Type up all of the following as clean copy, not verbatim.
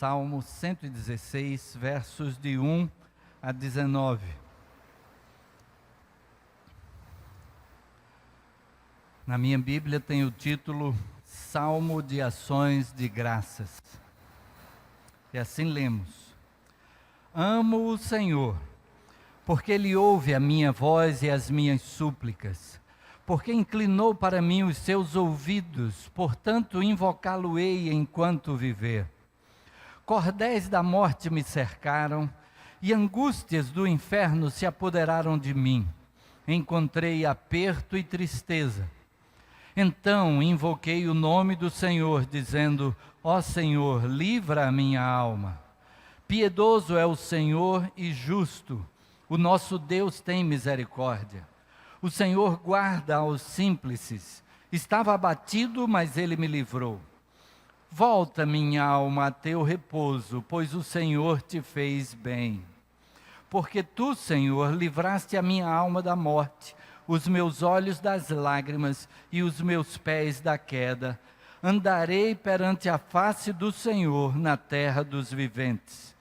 Salmo 116, versos de 1 a 19. Na minha Bíblia tem o título Salmo de Ações de Graças. E assim lemos: Amo o Senhor, porque Ele ouve a minha voz e as minhas súplicas, porque inclinou para mim os seus ouvidos, portanto invocá-lo-ei enquanto viver. Cordéis da morte me cercaram, e angústias do inferno se apoderaram de mim. Encontrei aperto e tristeza. Então invoquei o nome do Senhor, dizendo: Ó Senhor, livra a minha alma. Piedoso é o Senhor e justo, o nosso Deus tem misericórdia. O Senhor guarda aos simples. Estava abatido, mas Ele me livrou. Volta, minha alma, a teu repouso, pois o Senhor te fez bem. Porque tu, Senhor, livraste a minha alma da morte, os meus olhos das lágrimas e os meus pés da queda. Andarei perante a face do Senhor na terra dos viventes.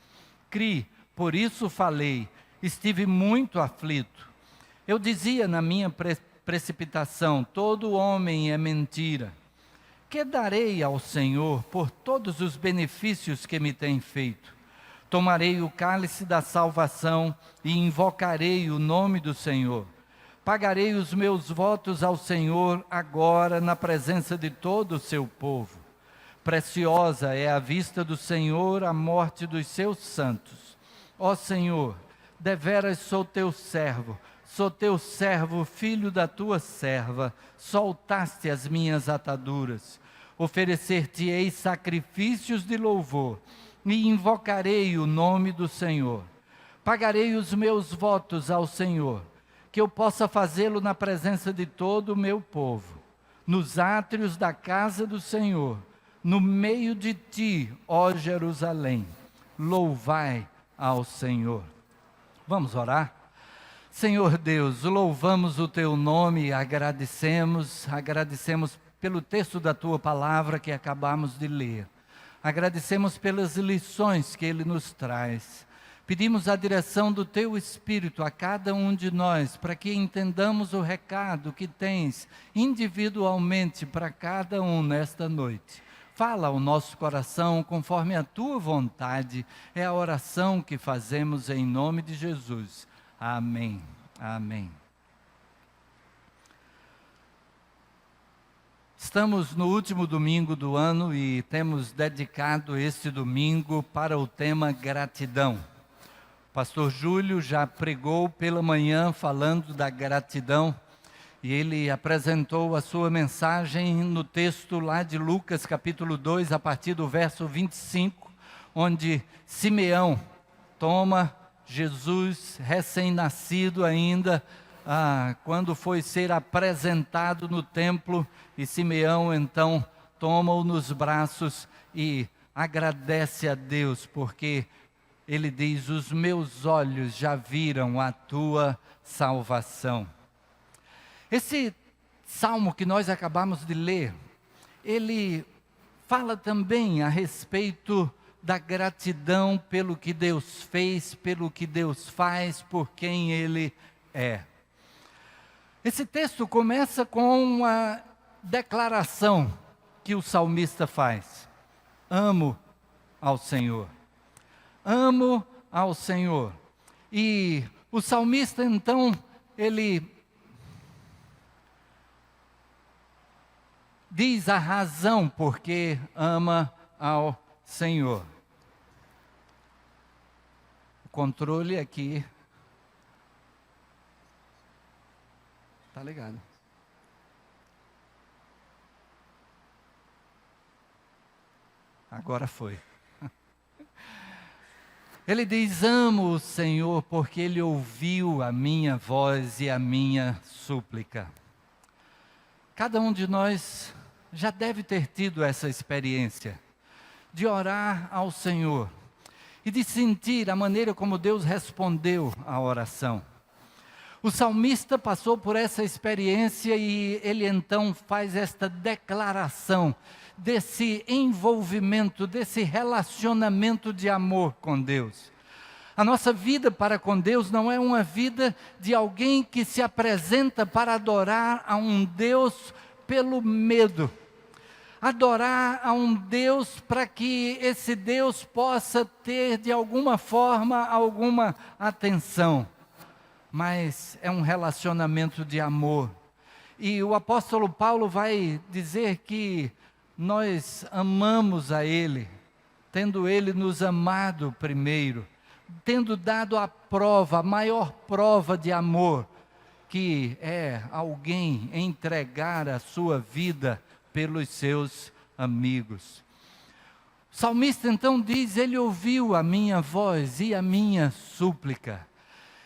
Criei, por isso falei, estive muito aflito. Eu dizia na minha precipitação: todo homem é mentira. Que darei ao Senhor por todos os benefícios que me tem feito? Tomarei o cálice da salvação e invocarei o nome do Senhor. Pagarei os meus votos ao Senhor agora na presença de todo o seu povo. Preciosa é a vista do Senhor a morte dos seus santos. Ó Senhor, deveras sou teu servo, filho da tua serva, soltaste as minhas ataduras. Oferecer-te-ei sacrifícios de louvor, e invocarei o nome do Senhor. Pagarei os meus votos ao Senhor, que eu possa fazê-lo na presença de todo o meu povo, nos átrios da casa do Senhor, no meio de ti, ó Jerusalém. Louvai ao Senhor. Vamos orar? Senhor Deus, louvamos o teu nome e agradecemos pelo texto da tua palavra que acabamos de ler. Agradecemos pelas lições que ele nos traz. Pedimos a direção do teu Espírito a cada um de nós, para que entendamos o recado que tens individualmente para cada um nesta noite. Fala ao nosso coração conforme a tua vontade. É a oração que fazemos em nome de Jesus. Amém. Amém. Estamos no último domingo do ano e temos dedicado este domingo para o tema gratidão. O pastor Júlio já pregou pela manhã falando da gratidão e ele apresentou a sua mensagem no texto lá de Lucas capítulo 2, a partir do verso 25, onde Simeão toma Jesus recém-nascido ainda, quando foi ser apresentado no templo, e Simeão então toma-o nos braços e agradece a Deus, porque ele diz: os meus olhos já viram a tua salvação. Esse salmo que nós acabamos de ler, ele fala também a respeito da gratidão pelo que Deus fez, pelo que Deus faz, por quem Ele é. Esse texto começa com uma declaração que o salmista faz: amo ao Senhor. Amo ao Senhor. E o salmista então, ele diz a razão por que ama ao Senhor. O controle aqui está ligado. Agora foi. Ele diz: amo o Senhor porque Ele ouviu a minha voz e a minha súplica. Cada um de nós já deve ter tido essa experiência de orar ao Senhor e de sentir a maneira como Deus respondeu à oração. O salmista passou por essa experiência e ele então faz esta declaração desse envolvimento, desse relacionamento de amor com Deus. A nossa vida para com Deus não é uma vida de alguém que se apresenta para adorar a um Deus pelo medo. Adorar a um Deus para que esse Deus possa ter de alguma forma alguma atenção. Mas é um relacionamento de amor. E o apóstolo Paulo vai dizer que nós amamos a Ele, tendo Ele nos amado primeiro, tendo dado a prova, a maior prova de amor, que é alguém entregar a sua vida pelos seus amigos. O salmista então diz, ele ouviu a minha voz e a minha súplica.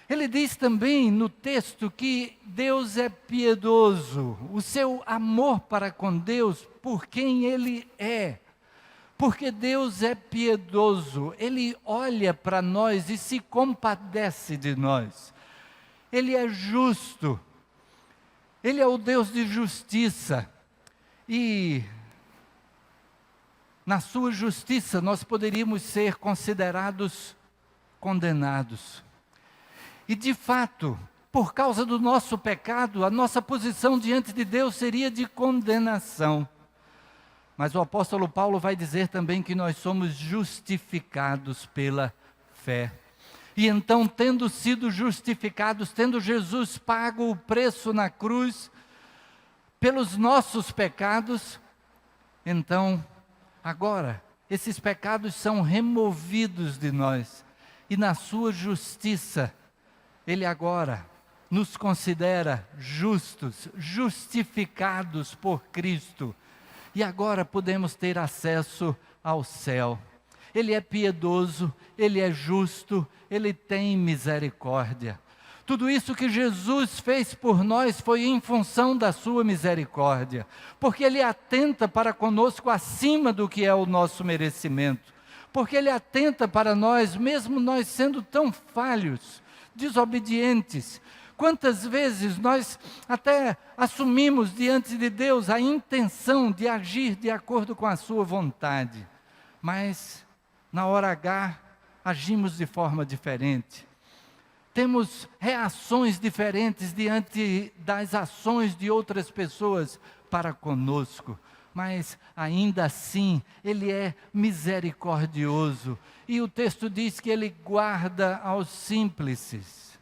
Ele diz também no texto que Deus é piedoso, o seu amor para com Deus, por quem Ele é. Porque Deus é piedoso, Ele olha para nós e se compadece de nós. Ele é justo, Ele é o Deus de justiça. E na sua justiça nós poderíamos ser considerados condenados. E de fato, por causa do nosso pecado, a nossa posição diante de Deus seria de condenação. Mas o apóstolo Paulo vai dizer também que nós somos justificados pela fé. E então, tendo sido justificados, tendo Jesus pago o preço na cruz pelos nossos pecados, então, agora, esses pecados são removidos de nós. E na sua justiça, Ele agora nos considera justos, justificados por Cristo. E agora podemos ter acesso ao céu. Ele é piedoso, Ele é justo, Ele tem misericórdia. Tudo isso que Jesus fez por nós foi em função da sua misericórdia. Porque Ele atenta para conosco acima do que é o nosso merecimento. Porque Ele atenta para nós, mesmo nós sendo tão falhos, desobedientes. Quantas vezes nós até assumimos diante de Deus a intenção de agir de acordo com a sua vontade, mas na hora H agimos de forma diferente. Temos reações diferentes diante das ações de outras pessoas para conosco, mas ainda assim Ele é misericordioso. E o texto diz que Ele guarda aos simples.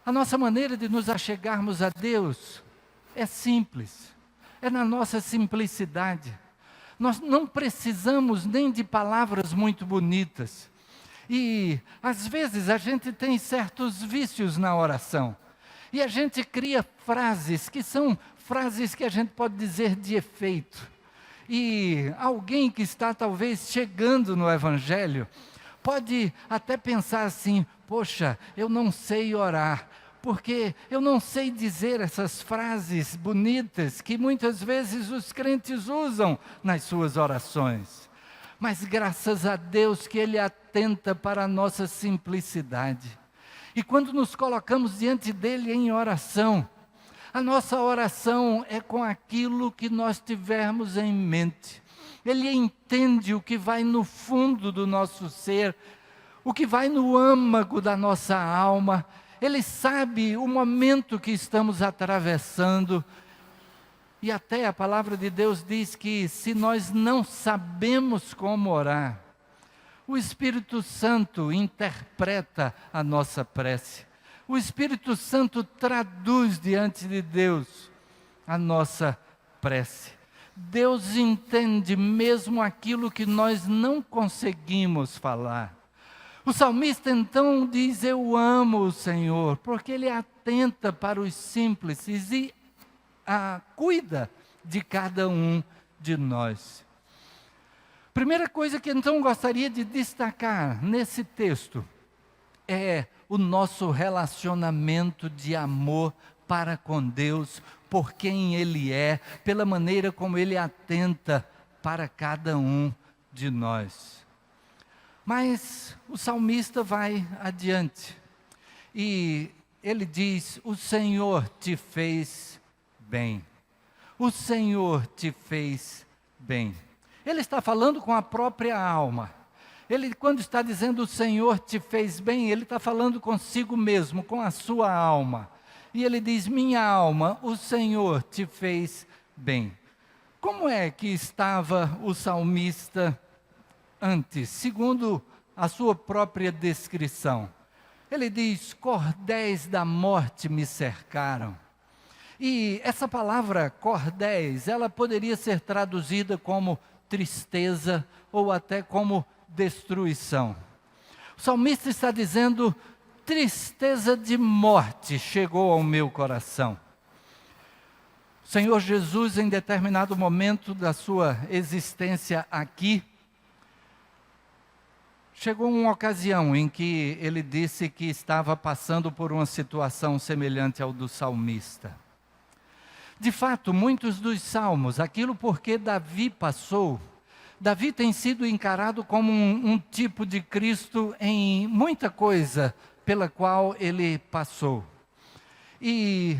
A nossa maneira de nos achegarmos a Deus é simples, é na nossa simplicidade. Nós não precisamos nem de palavras muito bonitas. E às vezes a gente tem certos vícios na oração. E a gente cria frases que são frases que a gente pode dizer de efeito. E alguém que está talvez chegando no Evangelho pode até pensar assim, poxa, eu não sei orar, porque eu não sei dizer essas frases bonitas que muitas vezes os crentes usam nas suas orações. Mas graças a Deus que Ele atenta para a nossa simplicidade. E quando nos colocamos diante dEle em oração, a nossa oração é com aquilo que nós tivermos em mente. Ele entende o que vai no fundo do nosso ser, o que vai no âmago da nossa alma. Ele sabe o momento que estamos atravessando. E até a palavra de Deus diz que se nós não sabemos como orar, o Espírito Santo interpreta a nossa prece. O Espírito Santo traduz diante de Deus a nossa prece. Deus entende mesmo aquilo que nós não conseguimos falar. O salmista então diz, eu amo o Senhor, porque Ele atenta para os simples e cuida de cada um de nós. Primeira coisa que então gostaria de destacar nesse texto é o nosso relacionamento de amor para com Deus, por quem Ele é, pela maneira como Ele atenta para cada um de nós. Mas o salmista vai adiante e ele diz: o Senhor te fez bem. O Senhor te fez bem. Ele está falando com a própria alma. Ele, quando está dizendo o Senhor te fez bem, ele está falando consigo mesmo, com a sua alma. E ele diz: minha alma, o Senhor te fez bem. Como é que estava o salmista antes, segundo a sua própria descrição? Ele diz: cordéis da morte me cercaram. E essa palavra cordéis, ela poderia ser traduzida como tristeza ou até como destruição. O salmista está dizendo: tristeza de morte chegou ao meu coração. O Senhor Jesus, em determinado momento da sua existência aqui, chegou uma ocasião em que ele disse que estava passando por uma situação semelhante ao do salmista. De fato, muitos dos salmos, aquilo porque Davi passou, Davi tem sido encarado como um tipo de Cristo em muita coisa pela qual ele passou. E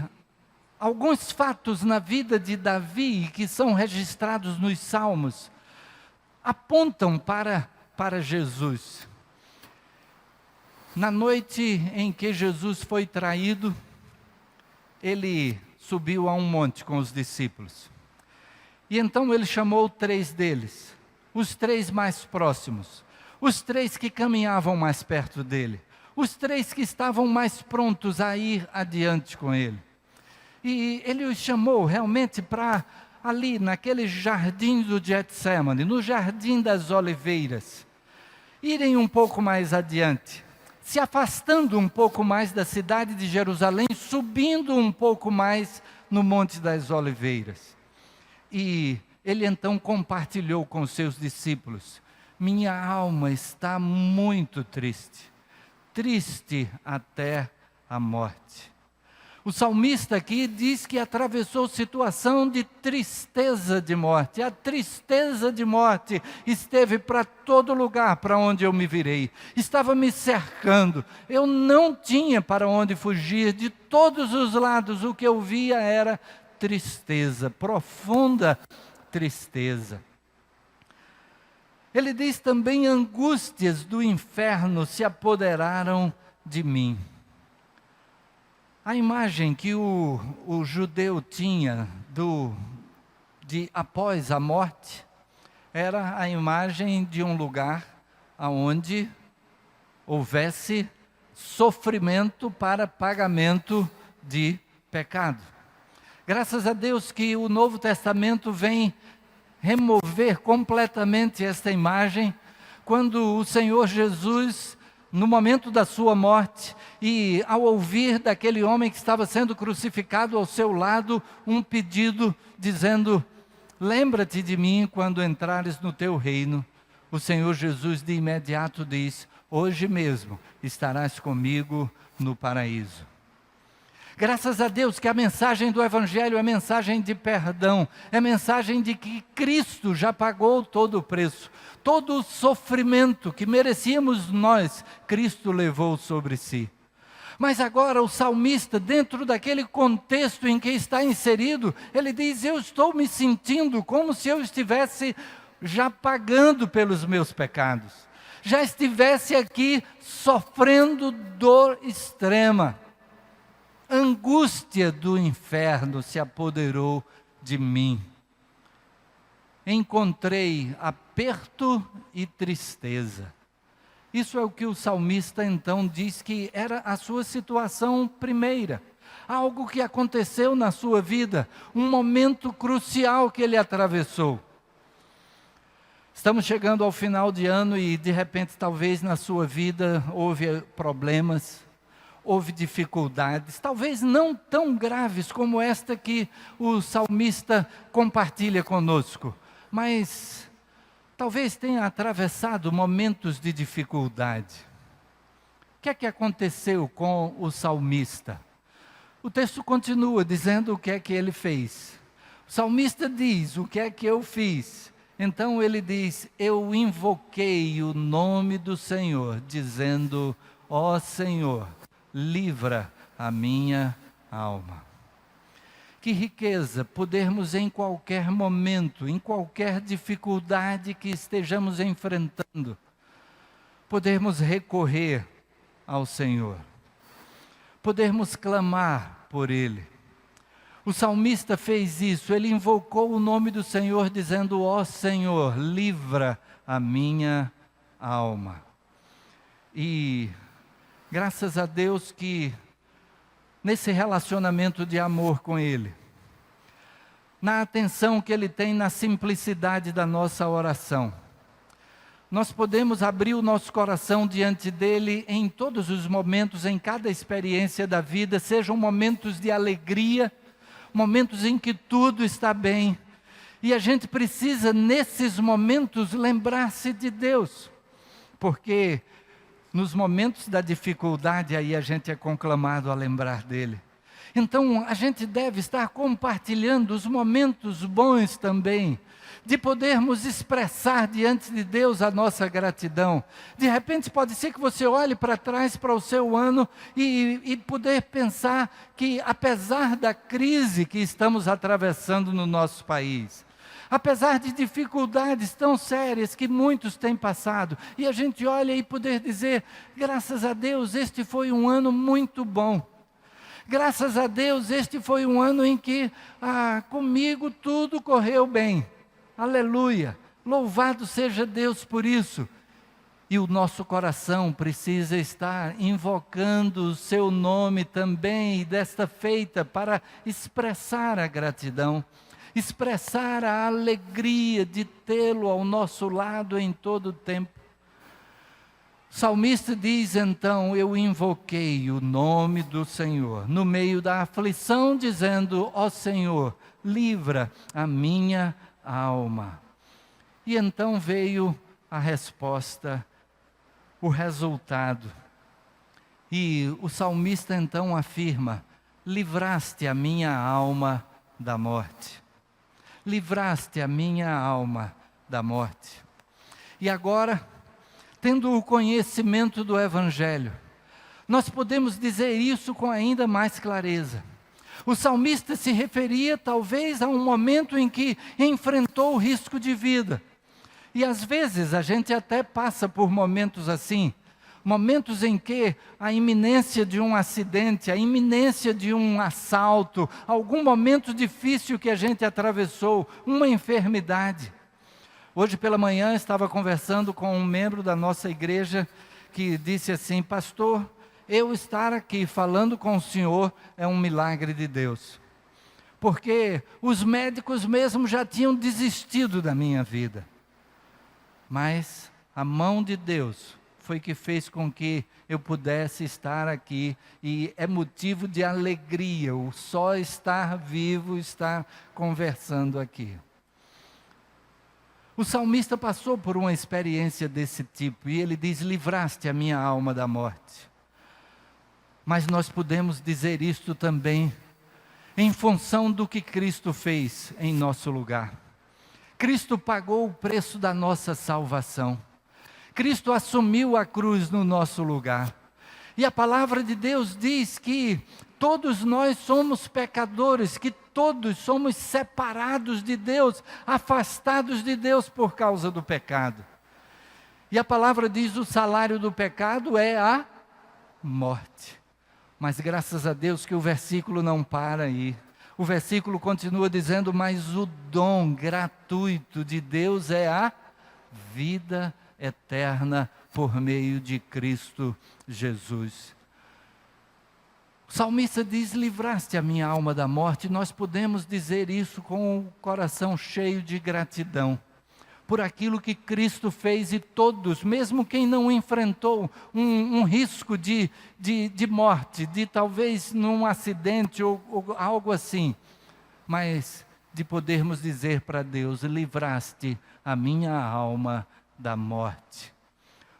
alguns fatos na vida de Davi, que são registrados nos salmos, apontam para Jesus. Na noite em que Jesus foi traído, ele subiu a um monte com os discípulos. E então ele chamou 3 deles, os 3 mais próximos, os 3 que caminhavam mais perto dele, os 3 que estavam mais prontos a ir adiante com ele. E ele os chamou realmente para ali, naquele jardim do Getsêmani, no jardim das oliveiras, irem um pouco mais adiante, se afastando um pouco mais da cidade de Jerusalém, subindo um pouco mais no Monte das Oliveiras. E ele então compartilhou com os seus discípulos: minha alma está muito triste, triste até a morte. O salmista aqui diz que atravessou situação de tristeza de morte. A tristeza de morte esteve para todo lugar para onde eu me virei. Estava me cercando. Eu não tinha para onde fugir. De todos os lados o que eu via era tristeza, profunda tristeza. Ele diz também: angústias do inferno se apoderaram de mim. A imagem que o judeu tinha de após a morte era a imagem de um lugar onde houvesse sofrimento para pagamento de pecado. Graças a Deus que o Novo Testamento vem remover completamente esta imagem, quando o Senhor Jesus, no momento da sua morte, e ao ouvir daquele homem que estava sendo crucificado ao seu lado, um pedido dizendo: lembra-te de mim quando entrares no teu reino. O Senhor Jesus de imediato diz: hoje mesmo estarás comigo no paraíso. Graças a Deus que a mensagem do Evangelho é mensagem de perdão, é mensagem de que Cristo já pagou todo o preço, todo o sofrimento que merecíamos nós, Cristo levou sobre si. Mas agora o salmista, dentro daquele contexto em que está inserido, ele diz: eu estou me sentindo como se eu estivesse já pagando pelos meus pecados, já estivesse aqui sofrendo dor extrema. Angústia do inferno se apoderou de mim. Encontrei aperto e tristeza. Isso é o que o salmista então diz que era a sua situação primeira. Algo que aconteceu na sua vida, um momento crucial que ele atravessou. Estamos chegando ao final de ano e de repente talvez na sua vida houve problemas, houve dificuldades, talvez não tão graves como esta que o salmista compartilha conosco, mas talvez tenha atravessado momentos de dificuldade. O que é que aconteceu com o salmista? O texto continua dizendo o que é que ele fez. O salmista diz: o que é que eu fiz? Então ele diz: eu invoquei o nome do Senhor, dizendo: ó Senhor, livra a minha alma. Que riqueza podermos em qualquer momento, em qualquer dificuldade que estejamos enfrentando, podermos recorrer ao Senhor, podermos clamar por Ele. O salmista fez isso, ele invocou o nome do Senhor dizendo: ó Senhor, livra a minha alma. E graças a Deus que nesse relacionamento de amor com Ele, na atenção que Ele tem na simplicidade da nossa oração, nós podemos abrir o nosso coração diante dEle em todos os momentos, em cada experiência da vida, sejam momentos de alegria, momentos em que tudo está bem, e a gente precisa nesses momentos lembrar-se de Deus, porque nos momentos da dificuldade aí a gente é conclamado a lembrar dEle. Então a gente deve estar compartilhando os momentos bons também, de podermos expressar diante de Deus a nossa gratidão. De repente pode ser que você olhe para trás para o seu ano e poder pensar que apesar da crise que estamos atravessando no nosso país, apesar de dificuldades tão sérias que muitos têm passado, e a gente olha e poder dizer: graças a Deus este foi um ano muito bom. Graças a Deus este foi um ano em que comigo tudo correu bem. Aleluia, louvado seja Deus por isso. E o nosso coração precisa estar invocando o seu nome também, desta feita, para expressar a gratidão, expressar a alegria de tê-lo ao nosso lado em todo o tempo. O salmista diz então: eu invoquei o nome do Senhor, no meio da aflição, dizendo: ó Senhor, livra a minha alma. E então veio a resposta, o resultado. E o salmista então afirma: livraste a minha alma da morte. Livraste a minha alma da morte. E agora, tendo o conhecimento do Evangelho, nós podemos dizer isso com ainda mais clareza. O salmista se referia talvez a um momento em que enfrentou o risco de vida. E às vezes a gente até passa por momentos assim, momentos em que a iminência de um acidente, a iminência de um assalto, algum momento difícil que a gente atravessou, uma enfermidade. Hoje pela manhã estava conversando com um membro da nossa igreja que disse assim: pastor, eu estar aqui falando com o senhor é um milagre de Deus, porque os médicos mesmo já tinham desistido da minha vida, mas a mão de Deus foi que fez com que eu pudesse estar aqui, e é motivo de alegria, o só estar vivo, estar conversando aqui. O salmista passou por uma experiência desse tipo, e ele diz: livraste a minha alma da morte. Mas nós podemos dizer isto também em função do que Cristo fez em nosso lugar. Cristo pagou o preço da nossa salvação. Cristo assumiu a cruz no nosso lugar. E a palavra de Deus diz que todos nós somos pecadores, que todos somos separados de Deus, afastados de Deus por causa do pecado. E a palavra diz: o salário do pecado é a morte. Mas graças a Deus que o versículo não para aí. O versículo continua dizendo: mas o dom gratuito de Deus é a vida eterna por meio de Cristo Jesus. O salmista diz: livraste a minha alma da morte. Nós podemos dizer isso com o coração cheio de gratidão por aquilo que Cristo fez, e todos, mesmo quem não enfrentou um risco de morte, de talvez num acidente ou algo assim, mas de podermos dizer para Deus: livraste a minha alma da morte.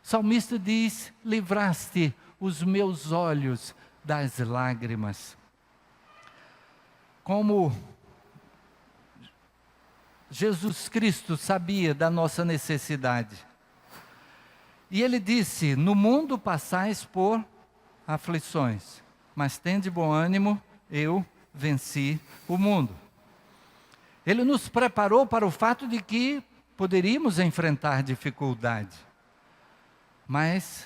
O salmista diz: livraste os meus olhos das lágrimas. Como Jesus Cristo sabia da nossa necessidade. E Ele disse: no mundo passais por aflições, mas tende bom ânimo, eu venci o mundo. Ele nos preparou para o fato de que poderíamos enfrentar dificuldade. Mas,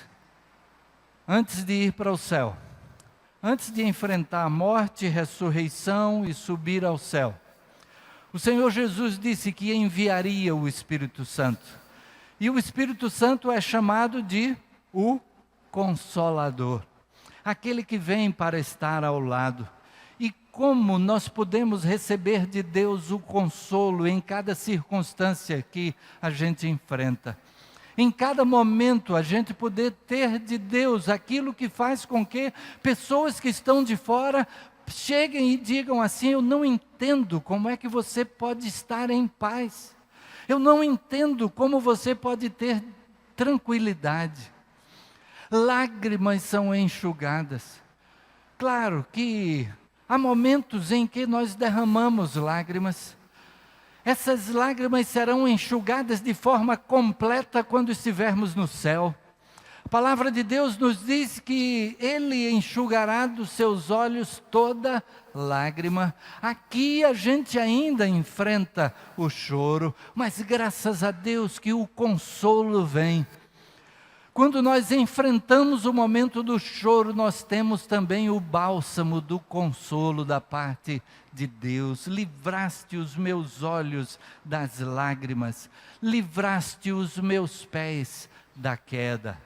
antes de ir para o céu, antes de enfrentar a morte, ressurreição e subir ao céu, o Senhor Jesus disse que enviaria o Espírito Santo. E o Espírito Santo é chamado de o Consolador, aquele que vem para estar ao lado. E como nós podemos receber de Deus o consolo em cada circunstância que a gente enfrenta. Em cada momento a gente poder ter de Deus aquilo que faz com que pessoas que estão de fora cheguem e digam assim: eu não entendo como é que você pode estar em paz. Eu não entendo como você pode ter tranquilidade. Lágrimas são enxugadas. Claro que há momentos em que nós derramamos lágrimas. Essas lágrimas serão enxugadas de forma completa quando estivermos no céu. A palavra de Deus nos diz que Ele enxugará dos seus olhos toda lágrima. Aqui a gente ainda enfrenta o choro, mas graças a Deus que o consolo vem. Quando nós enfrentamos o momento do choro, nós temos também o bálsamo do consolo da parte de Deus. Livraste os meus olhos das lágrimas, livraste os meus pés da queda.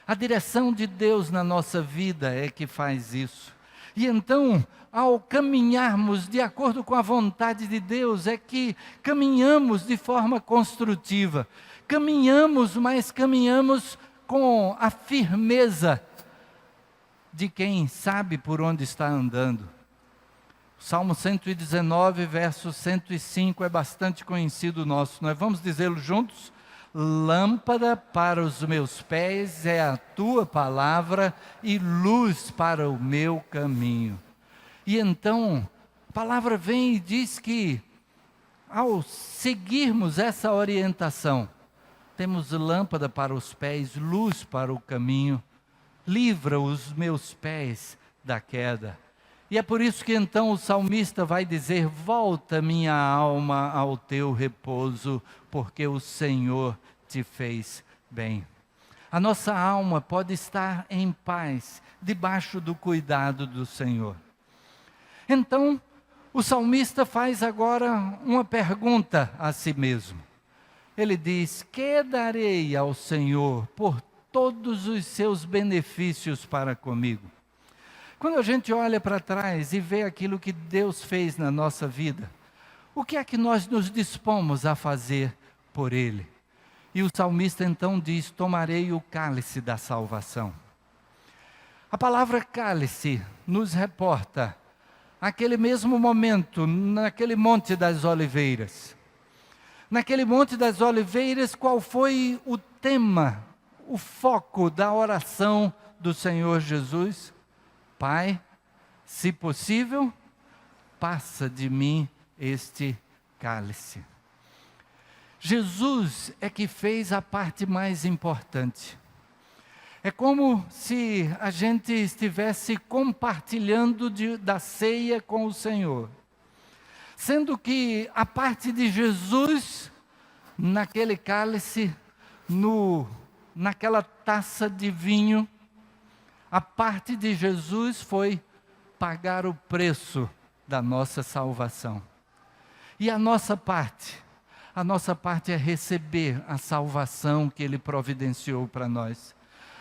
A direção de Deus na nossa vida é que faz isso. E então, ao caminharmos de acordo com a vontade de Deus, é que caminhamos de forma construtiva. Caminhamos, mas caminhamos com a firmeza de quem sabe por onde está andando. O Salmo 119, verso 105 é bastante conhecido nosso. Nós vamos dizê-lo juntos? Lâmpada para os meus pés é a tua palavra e luz para o meu caminho. E então, a palavra vem e diz que, ao seguirmos essa orientação, temos lâmpada para os pés, luz para o caminho, livra os meus pés da queda. E é por isso que então o salmista vai dizer: volta minha alma ao teu repouso, porque o Senhor te fez bem. A nossa alma pode estar em paz, debaixo do cuidado do Senhor. Então, o salmista faz agora uma pergunta a si mesmo. Ele diz: que darei ao Senhor por todos os seus benefícios para comigo? Quando a gente olha para trás e vê aquilo que Deus fez na nossa vida, o que é que nós nos dispomos a fazer por Ele? E o salmista então diz: tomarei o cálice da salvação. A palavra cálice nos reporta aquele mesmo momento, naquele Monte das Oliveiras. Naquele Monte das Oliveiras, qual foi o tema, o foco da oração do Senhor Jesus? Pai, se possível, passa de mim este cálice. Jesus é que fez a parte mais importante. É como se a gente estivesse compartilhando da ceia com o Senhor. Sendo que a parte de Jesus, naquele cálice, naquela taça de vinho, a parte de Jesus foi pagar o preço da nossa salvação. E a nossa parte é receber a salvação que Ele providenciou para nós.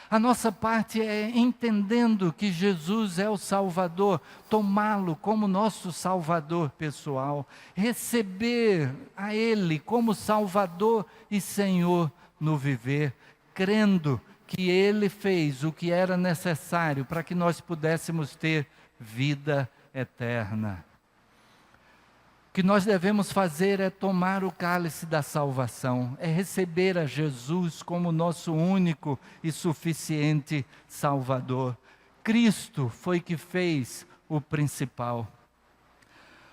A nossa parte é, entendendo que Jesus é o Salvador, tomá-lo como nosso Salvador pessoal, receber a Ele como Salvador e Senhor no viver, crendo que Ele fez o que era necessário para que nós pudéssemos ter vida eterna. O que nós devemos fazer é tomar o cálice da salvação, é receber a Jesus como nosso único e suficiente Salvador. Cristo foi que fez o principal.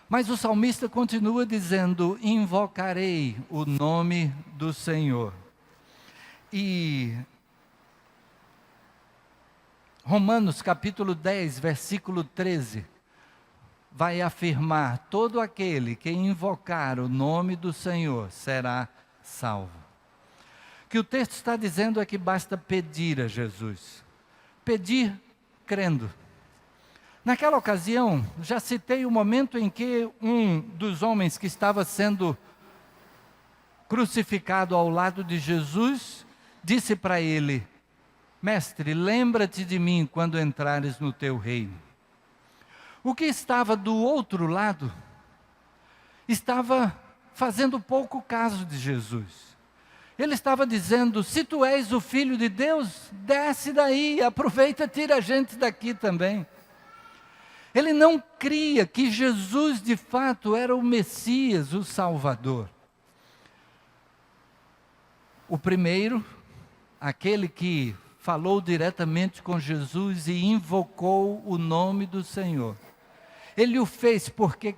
Mas o salmista continua dizendo: invocarei o nome do Senhor. E Romanos capítulo 10, versículo 13, vai afirmar: todo aquele que invocar o nome do Senhor será salvo. O que o texto está dizendo é que basta pedir a Jesus. Pedir crendo. Naquela ocasião, já citei o momento em que um dos homens que estava sendo crucificado ao lado de Jesus, disse para ele: mestre, lembra-te de mim quando entrares no teu reino. O que estava do outro lado, estava fazendo pouco caso de Jesus. Ele estava dizendo: se tu és o Filho de Deus, desce daí, aproveita, tira a gente daqui também. Ele não cria que Jesus de fato era o Messias, o Salvador. O primeiro, aquele que falou diretamente com Jesus e invocou o nome do Senhor, ele o fez porque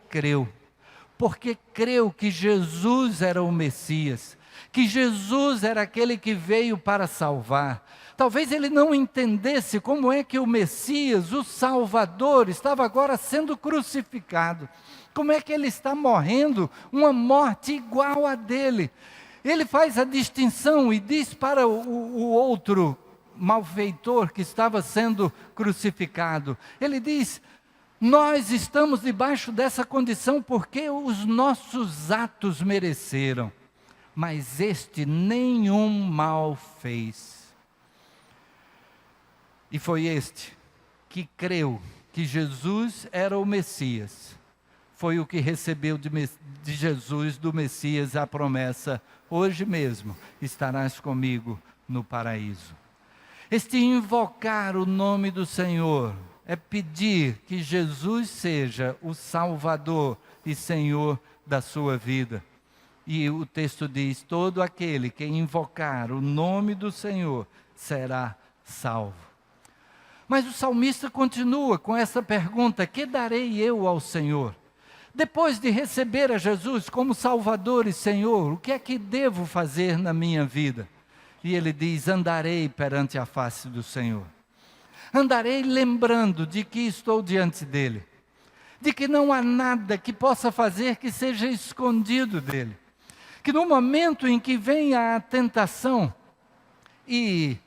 creu que Jesus era o Messias, que Jesus era aquele que veio para salvar. Talvez ele não entendesse como é que o Messias, o Salvador, estava agora sendo crucificado. Como é que ele está morrendo uma morte igual a dele? Ele faz a distinção e diz para o outro malfeitor que estava sendo crucificado, ele diz: nós estamos debaixo dessa condição porque os nossos atos mereceram, mas este nenhum mal fez. E foi este que creu que Jesus era o Messias, foi o que recebeu de Jesus, do Messias, a promessa: hoje mesmo estarás comigo no paraíso. Este invocar o nome do Senhor é pedir que Jesus seja o Salvador e Senhor da sua vida. E o texto diz: todo aquele que invocar o nome do Senhor será salvo. Mas o salmista continua com essa pergunta: que darei eu ao Senhor? Depois de receber a Jesus como Salvador e Senhor, o que é que devo fazer na minha vida? E ele diz: andarei perante a face do Senhor. Andarei lembrando de que estou diante dele, de que não há nada que possa fazer que seja escondido dele, que no momento em que venha a tentação e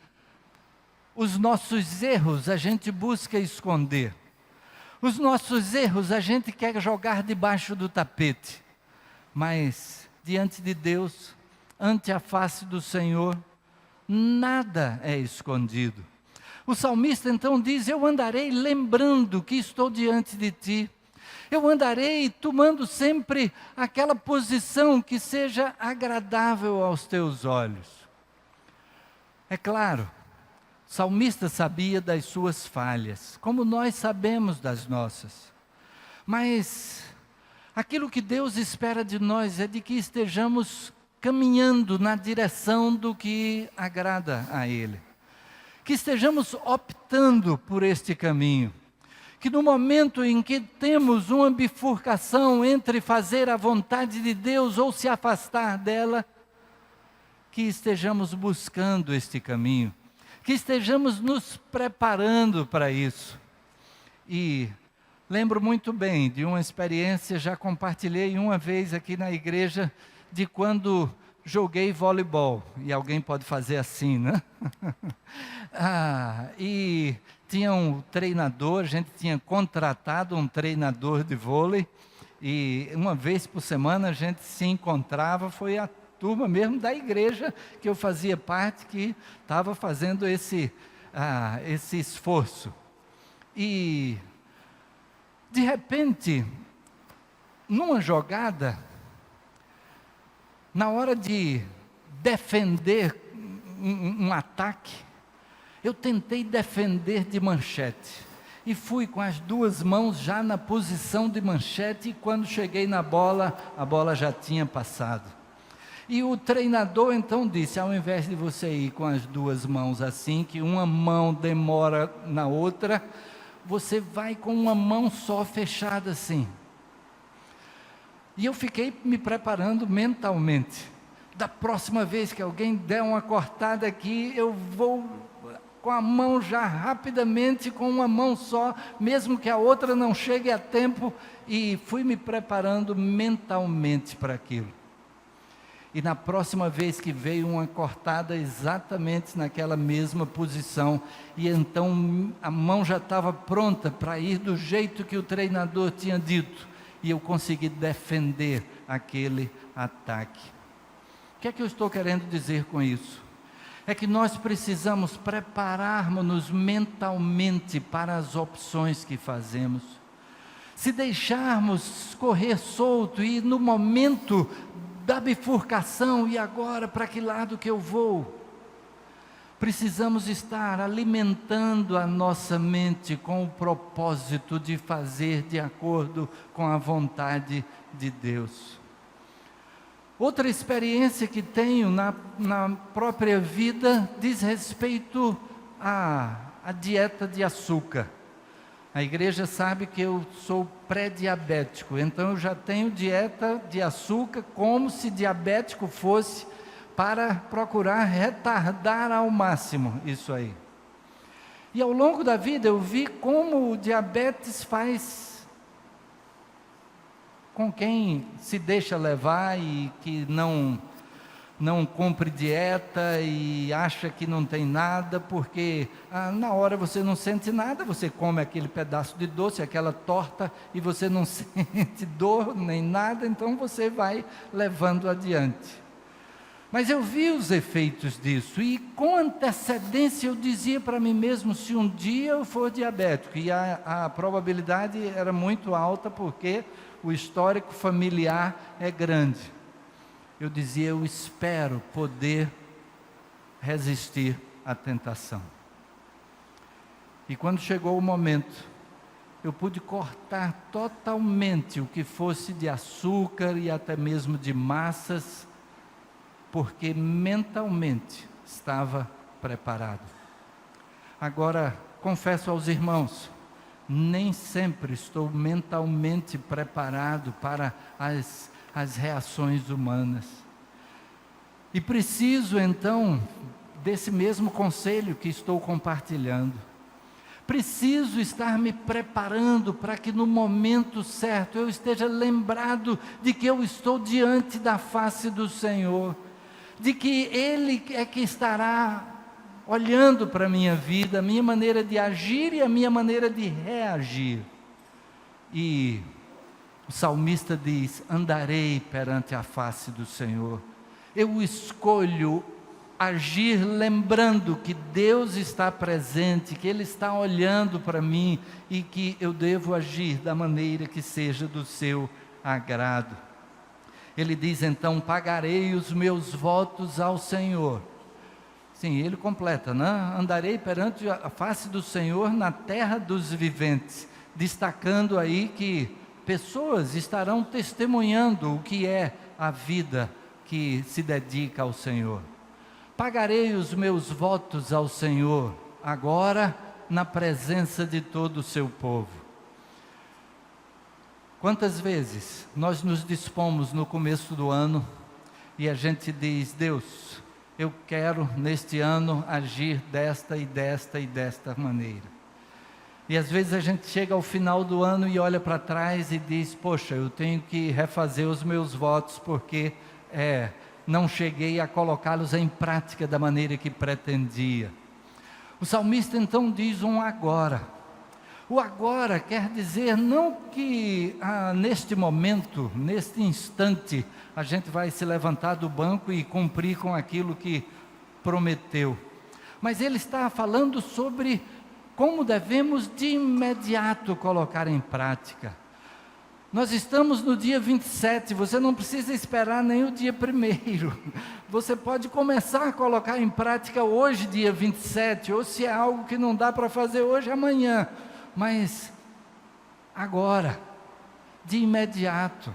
os nossos erros a gente busca esconder, os nossos erros a gente quer jogar debaixo do tapete, mas diante de Deus, ante a face do Senhor, nada é escondido. O salmista então diz: eu andarei lembrando que estou diante de ti, eu andarei tomando sempre aquela posição que seja agradável aos teus olhos. É claro, o salmista sabia das suas falhas, como nós sabemos das nossas. Mas aquilo que Deus espera de nós é de que estejamos caminhando na direção do que agrada a Ele. Que estejamos optando por este caminho. Que no momento em que temos uma bifurcação entre fazer a vontade de Deus ou se afastar dela, que estejamos buscando este caminho, que estejamos nos preparando para isso. E lembro muito bem de uma experiência, já compartilhei uma vez aqui na igreja, de quando joguei voleibol. E alguém pode fazer assim, né? E tinha um treinador, a gente tinha contratado um treinador de vôlei, e uma vez por semana a gente se encontrava, foi a turma mesmo da igreja que eu fazia parte, que estava fazendo esse esforço. E, de repente, numa jogada, na hora de defender um ataque, eu tentei defender de manchete, e fui com as duas mãos já na posição de manchete, e quando cheguei na bola, a bola já tinha passado. E o treinador então disse: ao invés de você ir com as duas mãos assim, que uma mão demora na outra, você vai com uma mão só fechada assim. E eu fiquei me preparando mentalmente. Da próxima vez que alguém der uma cortada aqui, eu vou com a mão já rapidamente, com uma mão só, mesmo que a outra não chegue a tempo, e fui me preparando mentalmente para aquilo. E na próxima vez que veio uma cortada exatamente naquela mesma posição, e então a mão já estava pronta para ir do jeito que o treinador tinha dito, e eu consegui defender aquele ataque. O que é que eu estou querendo dizer com isso? É que nós precisamos prepararmos-nos mentalmente para as opções que fazemos. Se deixarmos correr solto e no momento da bifurcação, e agora para que lado que eu vou? Precisamos estar alimentando a nossa mente com o propósito de fazer de acordo com a vontade de Deus. Outra experiência que tenho na própria vida diz respeito à dieta de açúcar. A igreja sabe que eu sou pré-diabético, então eu já tenho dieta de açúcar como se diabético fosse, para procurar retardar ao máximo isso aí. E ao longo da vida eu vi como o diabetes faz com quem se deixa levar e que não cumpre dieta e acha que não tem nada, porque na hora você não sente nada, você come aquele pedaço de doce, aquela torta, e você não sente dor nem nada, então você vai levando adiante. Mas eu vi os efeitos disso, e com antecedência eu dizia para mim mesmo, se um dia eu for diabético, e a probabilidade era muito alta, porque o histórico familiar é grande. Eu dizia, eu espero poder resistir à tentação. E quando chegou o momento, eu pude cortar totalmente o que fosse de açúcar e até mesmo de massas, porque mentalmente estava preparado. Agora, confesso aos irmãos, nem sempre estou mentalmente preparado para as reações humanas. E preciso então desse mesmo conselho que estou compartilhando. Preciso estar me preparando para que no momento certo eu esteja lembrado de que eu estou diante da face do Senhor, de que Ele é que estará olhando para a minha vida, a minha maneira de agir e a minha maneira de reagir. E o salmista diz, andarei perante a face do Senhor. Eu escolho agir lembrando que Deus está presente, que Ele está olhando para mim e que eu devo agir da maneira que seja do seu agrado. Ele diz então, pagarei os meus votos ao Senhor. Sim, ele completa, né? Andarei perante a face do Senhor na terra dos viventes, destacando aí que pessoas estarão testemunhando o que é a vida que se dedica ao Senhor. Pagarei os meus votos ao Senhor, agora na presença de todo o seu povo. Quantas vezes nós nos dispomos no começo do ano e a gente diz, Deus, eu quero neste ano agir desta e desta e desta maneira. E às vezes a gente chega ao final do ano e olha para trás e diz, poxa, eu tenho que refazer os meus votos porque não cheguei a colocá-los em prática da maneira que pretendia. O salmista então diz um agora. O agora quer dizer não que neste momento, neste instante, a gente vai se levantar do banco e cumprir com aquilo que prometeu. Mas ele está falando sobre como devemos de imediato colocar em prática. Nós estamos no dia 27, você não precisa esperar nem o dia 1º. Você pode começar a colocar em prática hoje, dia 27, ou se é algo que não dá para fazer hoje, amanhã. Mas agora, de imediato,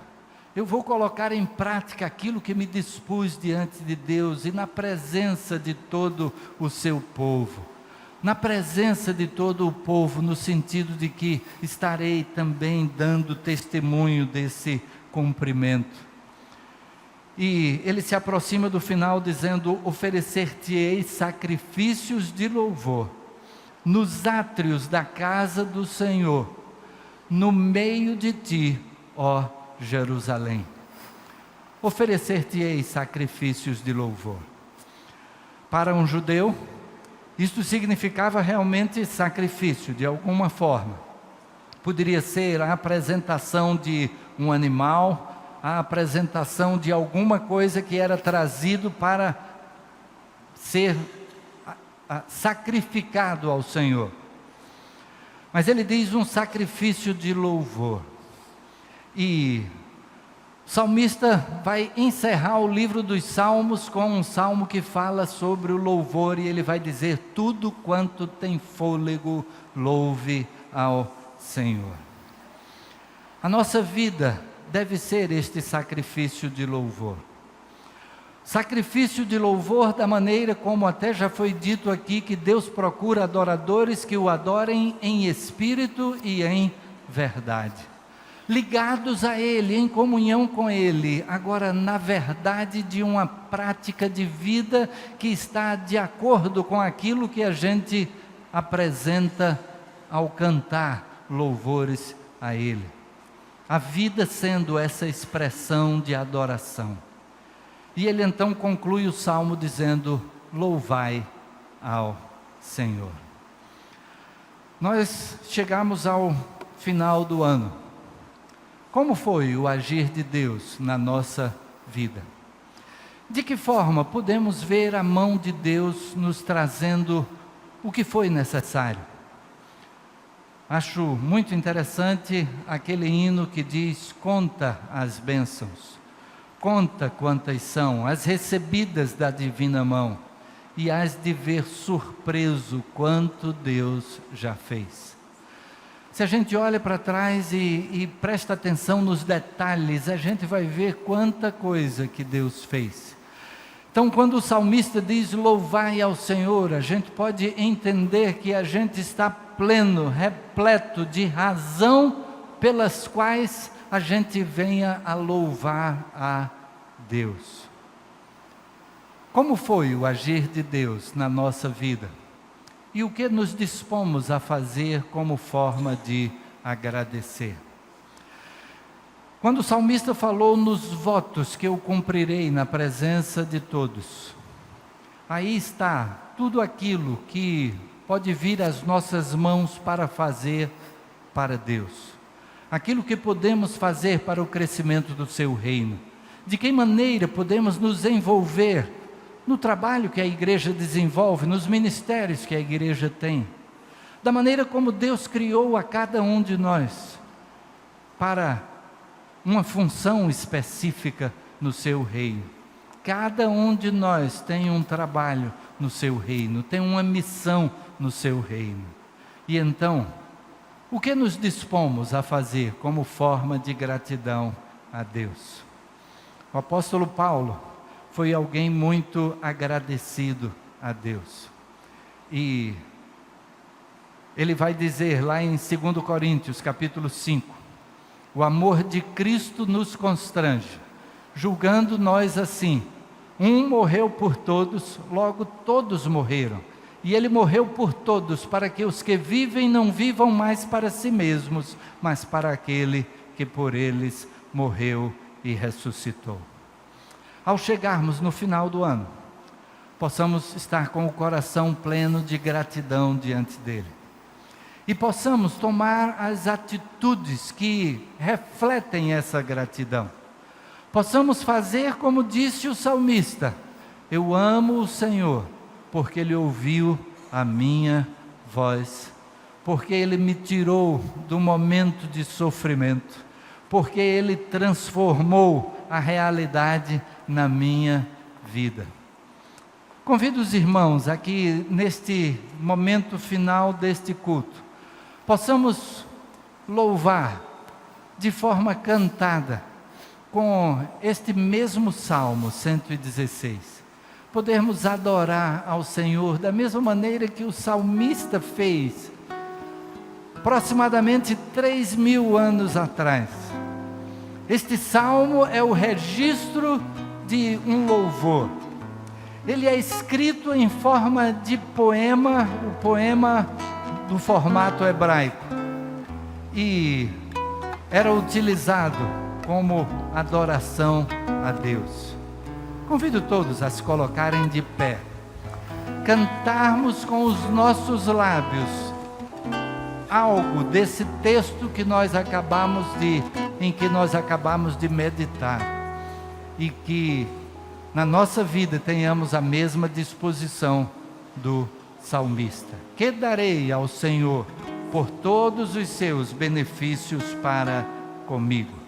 eu vou colocar em prática aquilo que me dispus diante de Deus e na presença de todo o seu povo. Na presença de todo o povo, no sentido de que estarei também dando testemunho desse cumprimento. E ele se aproxima do final dizendo, oferecer-te-ei sacrifícios de louvor. nos átrios da casa do Senhor, no meio de ti, ó Jerusalém. Oferecer-te-ei sacrifícios de louvor. Para um judeu, isto significava realmente sacrifício, de alguma forma. Poderia ser a apresentação de um animal, a apresentação de alguma coisa que era trazido para ser sacrificado ao Senhor. Mas ele diz um sacrifício de louvor. E o salmista vai encerrar o livro dos Salmos com um salmo que fala sobre o louvor, e ele vai dizer: tudo quanto tem fôlego, louve ao Senhor. A nossa vida deve ser este sacrifício de louvor. Sacrifício de louvor da maneira como até já foi dito aqui, que Deus procura adoradores que o adorem em espírito e em verdade. Ligados a Ele, em comunhão com Ele, agora na verdade de uma prática de vida que está de acordo com aquilo que a gente apresenta ao cantar louvores a Ele. A vida sendo essa expressão de adoração. E ele então conclui o salmo dizendo: louvai ao Senhor. Nós chegamos ao final do ano. Como foi o agir de Deus na nossa vida? De que forma podemos ver a mão de Deus nos trazendo o que foi necessário? Acho muito interessante aquele hino que diz: conta as bênçãos, conta quantas são as recebidas da divina mão, e hás de ver surpreso quanto Deus já fez. Se a gente olha para trás e presta atenção nos detalhes, a gente vai ver quanta coisa que Deus fez. Então, quando o salmista diz louvai ao Senhor, a gente pode entender que a gente está pleno, repleto de razão pelas quais a gente venha a louvar a Deus. Como foi o agir de Deus na nossa vida? E o que nos dispomos a fazer como forma de agradecer? Quando o salmista falou nos votos que eu cumprirei na presença de todos, aí está tudo aquilo que pode vir às nossas mãos para fazer para Deus. Aquilo que podemos fazer para o crescimento do seu reino. De que maneira podemos nos envolver no trabalho que a igreja desenvolve, nos ministérios que a igreja tem, da maneira como Deus criou a cada um de nós, para uma função específica no seu reino. Cada um de nós tem um trabalho no seu reino, tem uma missão no seu reino. E então, o que nos dispomos a fazer como forma de gratidão a Deus? O apóstolo Paulo foi alguém muito agradecido a Deus. E ele vai dizer lá em 2 Coríntios, capítulo 5, o amor de Cristo nos constrange, julgando nós assim: um morreu por todos, logo todos morreram. E ele morreu por todos, para que os que vivem não vivam mais para si mesmos, mas para aquele que por eles morreu e ressuscitou. Ao chegarmos no final do ano, possamos estar com o coração pleno de gratidão diante dele. E possamos tomar as atitudes que refletem essa gratidão. Possamos fazer como disse o salmista: eu amo o Senhor, porque Ele ouviu a minha voz, porque Ele me tirou do momento de sofrimento, porque Ele transformou a realidade na minha vida. Convido os irmãos aqui neste momento final deste culto, possamos louvar de forma cantada, com este mesmo Salmo 116, podermos adorar ao Senhor da mesma maneira que o salmista fez, aproximadamente 3.000 anos atrás. Este salmo é o registro de um louvor. Ele é escrito em forma de poema, o poema do formato hebraico e era utilizado como adoração a Deus. Convido todos a se colocarem de pé, cantarmos com os nossos lábios algo desse texto em que nós acabamos de meditar, e que na nossa vida tenhamos a mesma disposição do salmista. Que darei ao Senhor por todos os seus benefícios para comigo?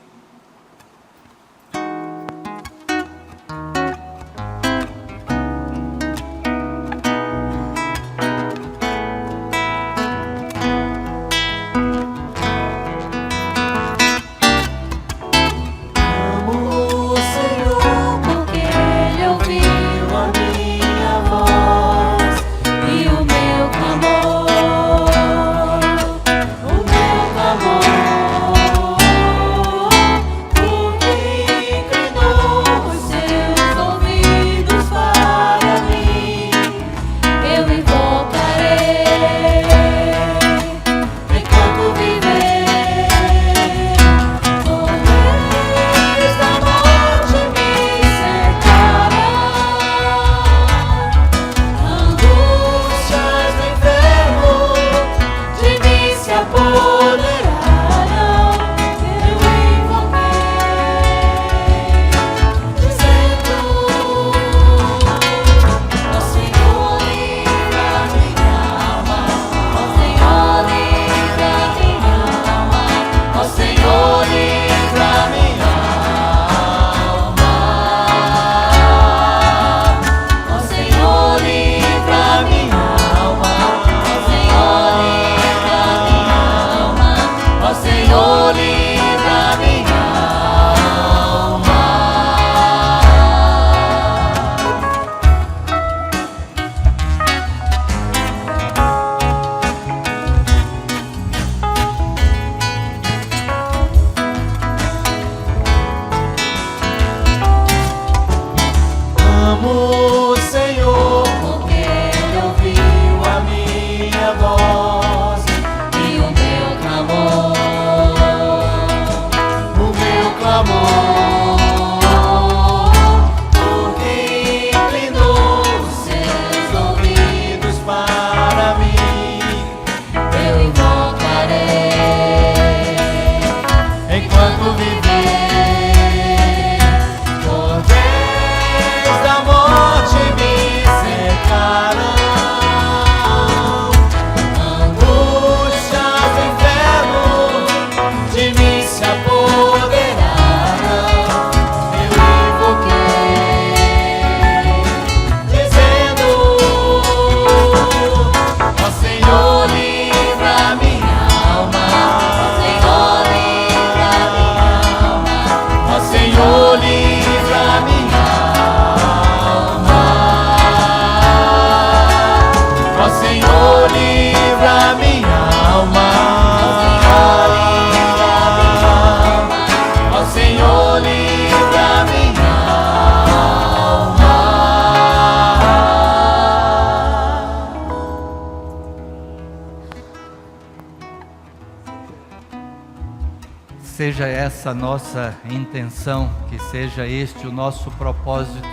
Seja essa a nossa intenção, que seja este o nosso propósito,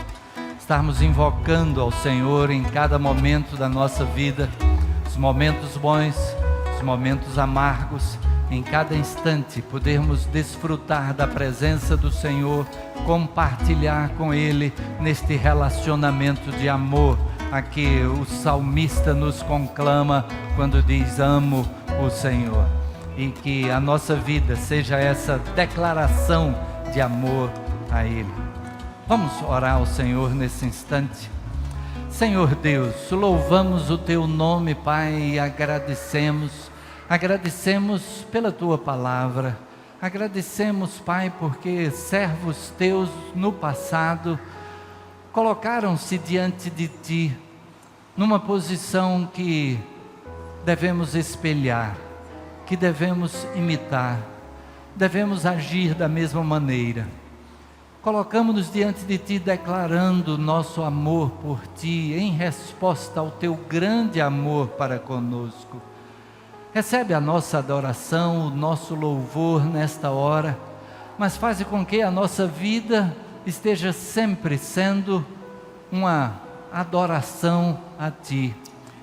estarmos invocando ao Senhor em cada momento da nossa vida, os momentos bons, os momentos amargos, em cada instante podermos desfrutar da presença do Senhor, compartilhar com Ele neste relacionamento de amor a que o salmista nos conclama quando diz: amo o Senhor. E que a nossa vida seja essa declaração de amor a Ele. Vamos orar ao Senhor nesse instante. Senhor Deus, louvamos o Teu nome, Pai, e agradecemos pela Tua palavra. Agradecemos, Pai, porque servos Teus no passado colocaram-se diante de Ti numa posição que devemos espelhar, que devemos imitar, devemos agir da mesma maneira. Colocamos-nos diante de Ti declarando nosso amor por Ti, em resposta ao Teu grande amor para conosco. Recebe a nossa adoração, o nosso louvor nesta hora, mas faz com que a nossa vida esteja sempre sendo uma adoração a Ti,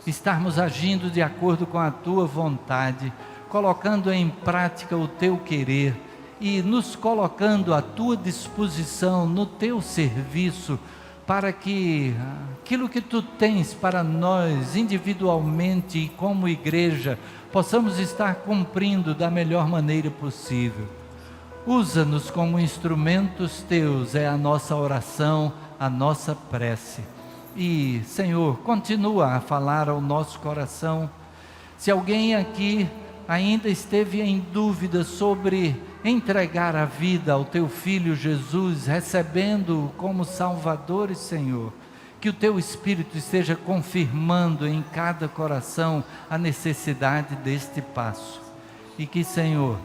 estarmos agindo de acordo com a Tua vontade, colocando em prática o Teu querer e nos colocando à Tua disposição, no Teu serviço, para que aquilo que Tu tens para nós, individualmente e como igreja, possamos estar cumprindo da melhor maneira possível. Usa-nos como instrumentos Teus, é a nossa oração, a nossa prece. E, Senhor, continua a falar ao nosso coração. Se alguém aqui ainda esteve em dúvida sobre entregar a vida ao Teu Filho Jesus, recebendo-o como Salvador e Senhor, que o Teu Espírito esteja confirmando em cada coração a necessidade deste passo. E que, Senhor,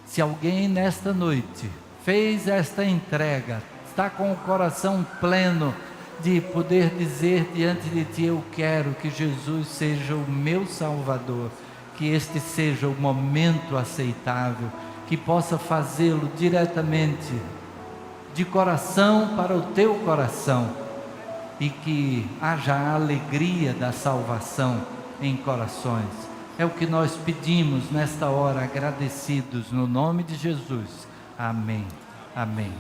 se alguém nesta noite fez esta entrega, está com o coração pleno de poder dizer diante de Ti: eu quero que Jesus seja o meu Salvador, que este seja o momento aceitável, que possa fazê-lo diretamente, de coração para o Teu coração, e que haja a alegria da salvação em corações. É o que nós pedimos nesta hora, agradecidos, no nome de Jesus. Amém. Amém.